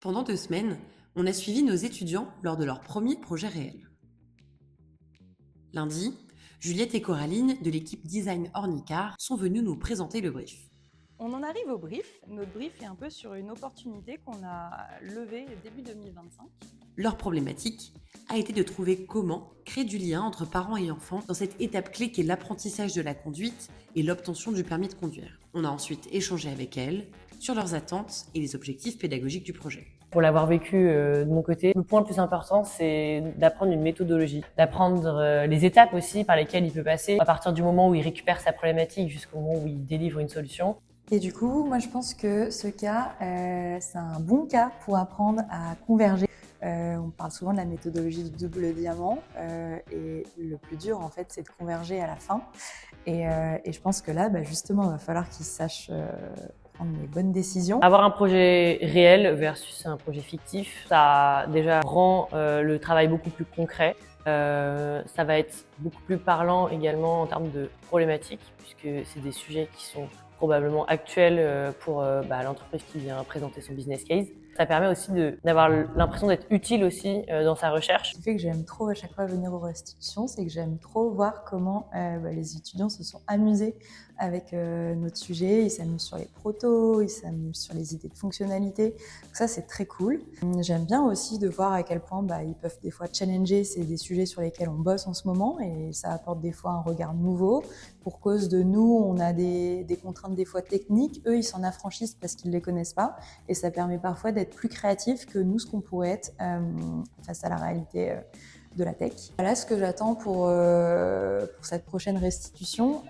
Pendant 2 semaines, on a suivi nos étudiants lors de leur premier projet réel. Lundi, Juliette et Coraline de l'équipe Design Ornicar sont venues nous présenter le brief. On en arrive au brief. Notre brief est un peu sur une opportunité qu'on a levée début 2025. Leur problématique a été de trouver comment créer du lien entre parents et enfants dans cette étape clé qu'est l'apprentissage de la conduite et l'obtention du permis de conduire. On a ensuite échangé avec elles sur leurs attentes et les objectifs pédagogiques du projet. Pour l'avoir vécu de mon côté, le point le plus important, c'est d'apprendre une méthodologie, d'apprendre les étapes aussi par lesquelles il peut passer à partir du moment où il récupère sa problématique jusqu'au moment où il délivre une solution. Et du coup, moi je pense que ce cas, c'est un bon cas pour apprendre à converger. On parle souvent de la méthodologie du double diamant et le plus dur en fait c'est de converger à la fin. Et je pense que là, justement, il va falloir qu'ils sachent prendre les bonnes décisions. Avoir un projet réel versus un projet fictif, ça déjà rend le travail beaucoup plus concret. Ça va être beaucoup plus parlant également en termes de problématiques, puisque c'est des sujets qui sont probablement actuels pour l'entreprise qui vient présenter son business case. Ça permet aussi d'avoir l'impression d'être utile aussi dans sa recherche. Ce qui fait que j'aime trop à chaque fois venir aux restitutions, c'est que j'aime trop voir comment les étudiants se sont amusés avec notre sujet. Ils s'amusent sur les protos, ils s'amusent sur les idées de fonctionnalité. Donc ça, c'est très cool. J'aime bien aussi de voir à quel point ils peuvent des fois challenger. C'est des sujets sur lesquels on bosse en ce moment et ça apporte des fois un regard nouveau. Pour cause de nous, on a des contraintes des fois techniques. Eux, ils s'en affranchissent parce qu'ils ne les connaissent pas et ça permet parfois d'être plus créatif que nous, ce qu'on pourrait être face à la réalité de la tech. Voilà ce que j'attends pour cette prochaine restitution.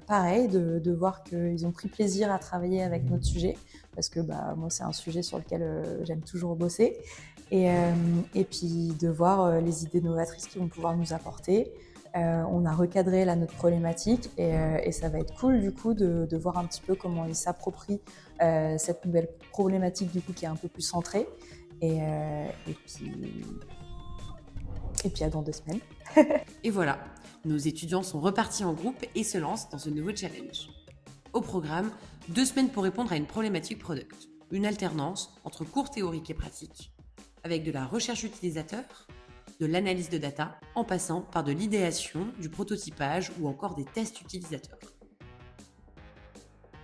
Pareil, de voir qu'ils ont pris plaisir à travailler avec notre sujet, parce que moi, c'est un sujet sur lequel j'aime toujours bosser. Et puis de voir les idées novatrices qu'ils vont pouvoir nous apporter. On a recadré là notre problématique et ça va être cool du coup de voir un petit peu comment ils s'approprient cette nouvelle problématique du coup qui est un peu plus centrée et puis à dans 2 semaines. Et voilà, nos étudiants sont repartis en groupe et se lancent dans ce nouveau challenge. Au programme, 2 semaines pour répondre à une problématique product. Une alternance entre cours théorique et pratique, avec de la recherche utilisateur, de l'analyse de data, en passant par de l'idéation, du prototypage ou encore des tests utilisateurs.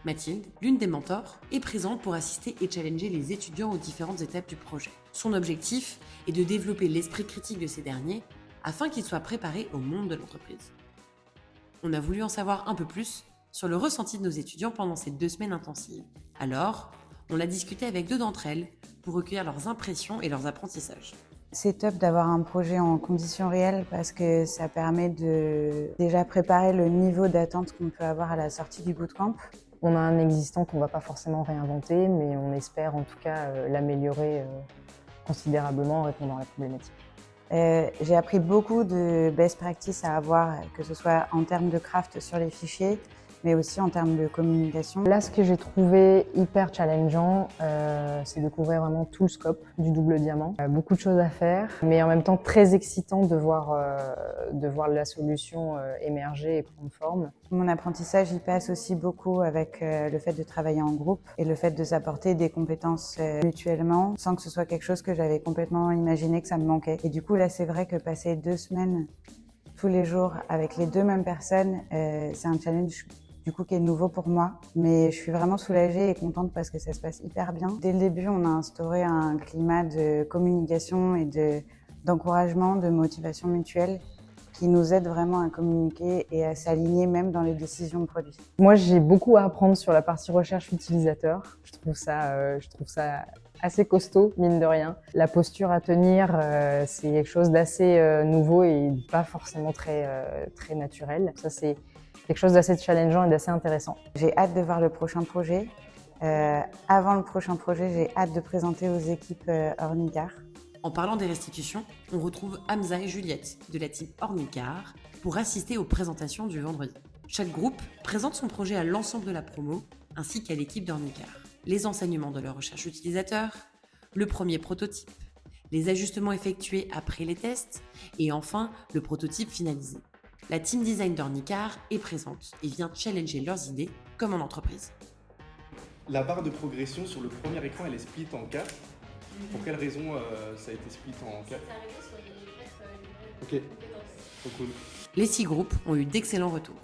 Mathilde, l'une des mentors, est présente pour assister et challenger les étudiants aux différentes étapes du projet. Son objectif est de développer l'esprit critique de ces derniers afin qu'ils soient préparés au monde de l'entreprise. On a voulu en savoir un peu plus sur le ressenti de nos étudiants pendant ces 2 semaines intensives. Alors, on a discuté avec 2 d'entre elles pour recueillir leurs impressions et leurs apprentissages. C'est top d'avoir un projet en conditions réelles parce que ça permet de déjà préparer le niveau d'attente qu'on peut avoir à la sortie du bootcamp. On a un existant qu'on ne va pas forcément réinventer, mais on espère en tout cas l'améliorer considérablement en répondant à la problématique. J'ai appris beaucoup de best practices à avoir, que ce soit en termes de craft sur les fichiers, mais aussi en termes de communication. Là, ce que j'ai trouvé hyper challengeant, c'est de couvrir vraiment tout le scope du double diamant. Beaucoup de choses à faire, mais en même temps très excitant de voir la solution émerger et prendre forme. Mon apprentissage, il passe aussi beaucoup avec le fait de travailler en groupe et le fait de s'apporter des compétences mutuellement, sans que ce soit quelque chose que j'avais complètement imaginé que ça me manquait. Et du coup, là, c'est vrai que passer 2 semaines tous les jours avec les 2 mêmes personnes, c'est un challenge du coup qui est nouveau pour moi, mais je suis vraiment soulagée et contente parce que ça se passe hyper bien. Dès le début, on a instauré un climat de communication et d'encouragement, de motivation mutuelle qui nous aide vraiment à communiquer et à s'aligner même dans les décisions de produits. Moi, j'ai beaucoup à apprendre sur la partie recherche utilisateur. Je trouve ça assez costaud, mine de rien. La posture à tenir, c'est quelque chose d'assez nouveau et pas forcément très naturel. Ça, c'est quelque chose d'assez challengeant et d'assez intéressant. J'ai hâte de voir le prochain projet. Avant le prochain projet, j'ai hâte de présenter aux équipes Ornicar. En parlant des restitutions, on retrouve Hamza et Juliette de la team Ornicar pour assister aux présentations du vendredi. Chaque groupe présente son projet à l'ensemble de la promo ainsi qu'à l'équipe d'Ornicar. Les enseignements de leur recherche utilisateur, le premier prototype, les ajustements effectués après les tests et enfin le prototype finalisé. La team design d'Ornicar est présente et vient challenger leurs idées comme en entreprise. La barre de progression sur le premier écran, elle est split en 4. Pour quelle raison ça a été split en 4? Ok, trop cool. Les 6 groupes ont eu d'excellents retours.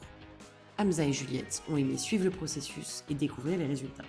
Hamza et Juliette ont aimé suivre le processus et découvrir les résultats.